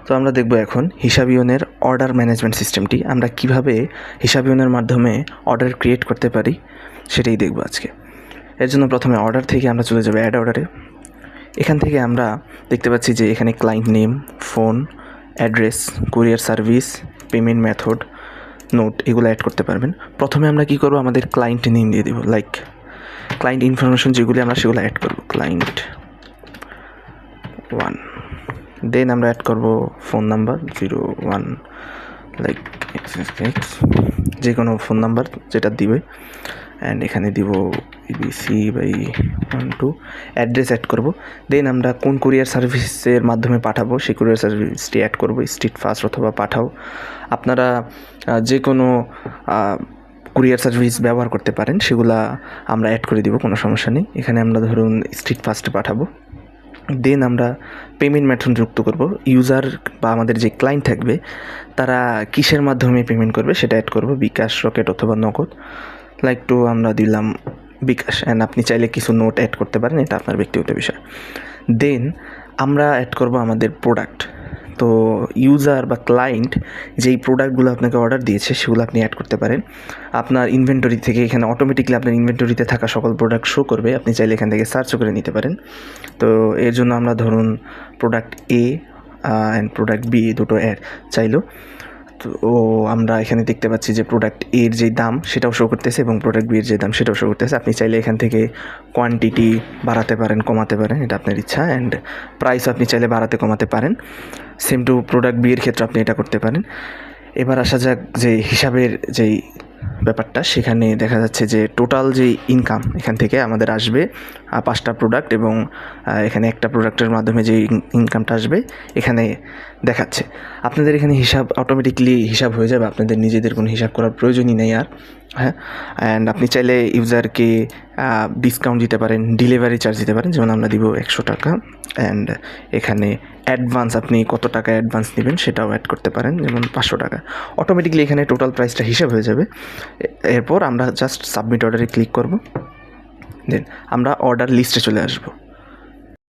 তো আমরা দেখব এখন হিসাবীয়নের অর্ডার ম্যানেজমেন্ট সিস্টেমটি আমরা কিভাবে হিসাবীয়নের মাধ্যমে অর্ডার ক্রিয়েট করতে পারি সেটাই দেখব আজকে। এর জন্য প্রথমে অর্ডার থেকে আমরা চলে যাব অ্যাড অর্ডারে। এখান থেকে আমরা দেখতে পাচ্ছি যে এখানে client name, phone, address, courier service, payment method, note এগুলো অ্যাড করতে পারবেন। প্রথমে আমরা কী করবো, আমাদের ক্লায়েন্ট নেম দিয়ে দেবো, লাইক ক্লায়েন্ট ইনফরমেশন যেগুলি আমরা সেগুলো অ্যাড করবো, ক্লায়েন্ট 1। দেন আমরা অ্যাড করবো ফোন নাম্বার 01 লাইক XX, যে কোনো ফোন নাম্বার যেটা দিবে, অ্যান্ড এখানে দিব ABC/12। অ্যাড্রেস অ্যাড করব। দেন আমরা কোন কুরিয়ার সার্ভিসের মাধ্যমে পাঠাবো সেই কুরিয়ার সার্ভিসটি অ্যাড করব, স্ট্রিট ফাস্ট অথবা পাঠাও। আপনারা যে কোনো কুরিয়ার সার্ভিস ব্যবহার করতে পারেন, সেগুলা আমরা অ্যাড করে দিব, কোনো সমস্যা নেই। এখানে আমরা ধরুন স্ট্রিট ফাস্টে পাঠাবো। দেন আমরা পেমেন্ট মেথড যুক্ত করব। ইউজার বা আমাদের যে ক্লায়েন্ট থাকবে তারা কিসের মাধ্যমে পেমেন্ট করবে সেটা অ্যাড করব, বিকাশ, রকেট অথবা নগদ। লাইক টু আমরা দিলাম বিকাশ, অ্যান্ড আপনি চাইলে কিছু নোট অ্যাড করতে পারেন, এটা আপনার ব্যক্তিগত বিষয়। দেন আমরা অ্যাড করব আমাদের প্রোডাক্ট। তো ইউজার বা ক্লায়েন্ট যেই প্রোডাক্টগুলো আপনাকে অর্ডার দিয়েছে সেগুলো আপনি অ্যাড করতে পারেন আপনার ইনভেন্টরি থেকে। এখানে অটোমেটিকলি আপনার ইনভেন্টরিতে থাকা সকল প্রোডাক্ট শো করবে, আপনি চাইলে এখান থেকে সার্চও করে নিতে পারেন। তো এর জন্য আমরা ধরুন product A and product B দুটো অ্যাড চাইলো। তো আমরা এখানে দেখতে পাচ্ছি যে প্রোডাক্ট এর যে দাম সেটাও শো করতেছে এবং প্রোডাক্ট বির যে দাম সেটাও শো করতেছে। আপনি চাইলে এখান থেকে কোয়ান্টিটি বাড়াতে পারেন, কমাতে পারেন, এটা আপনার ইচ্ছা। অ্যান্ড প্রাইস আপনি চাইলে বাড়াতে কমাতে পারেন। সেম টু প্রোডাক্ট বিয়ের ক্ষেত্রে আপনি এটা করতে পারেন। এবার আসা যাক যে হিসাবের যেই ব্যাপারটা, সেখানে দেখা যাচ্ছে যে টোটাল যে ইনকাম এখান থেকে আমাদের আসবে 5টা প্রোডাক্ট, এবং এখানে একটা প্রোডাক্টের মাধ্যমে যে ইনকামটা আসবে এখানে দেখাচ্ছে। আপনাদের এখানে হিসাব অটোমেটিকলি হিসাব হয়ে যাবে, আপনাদের নিজেদের কোনো হিসাব করার প্রয়োজনই নেই আর। হ্যাঁ, অ্যান্ড আপনি চাইলে ইউজারকে ডিসকাউন্ট দিতে পারেন, ডেলিভারি চার্জ দিতে পারেন, যেমন আমরা দিব 100 টাকা। অ্যান্ড এখানে অ্যাডভান্স, আপনি কত টাকা অ্যাডভান্স নেবেন সেটাও অ্যাড করতে পারেন, যেমন 500 টাকা। অটোমেটিকলি এখানে টোটাল প্রাইসটা হিসাব হয়ে যাবে। এরপর আমরা জাস্ট সাবমিট অর্ডারে ক্লিক করব। দেন আমরা অর্ডার লিস্টে চলে আসব।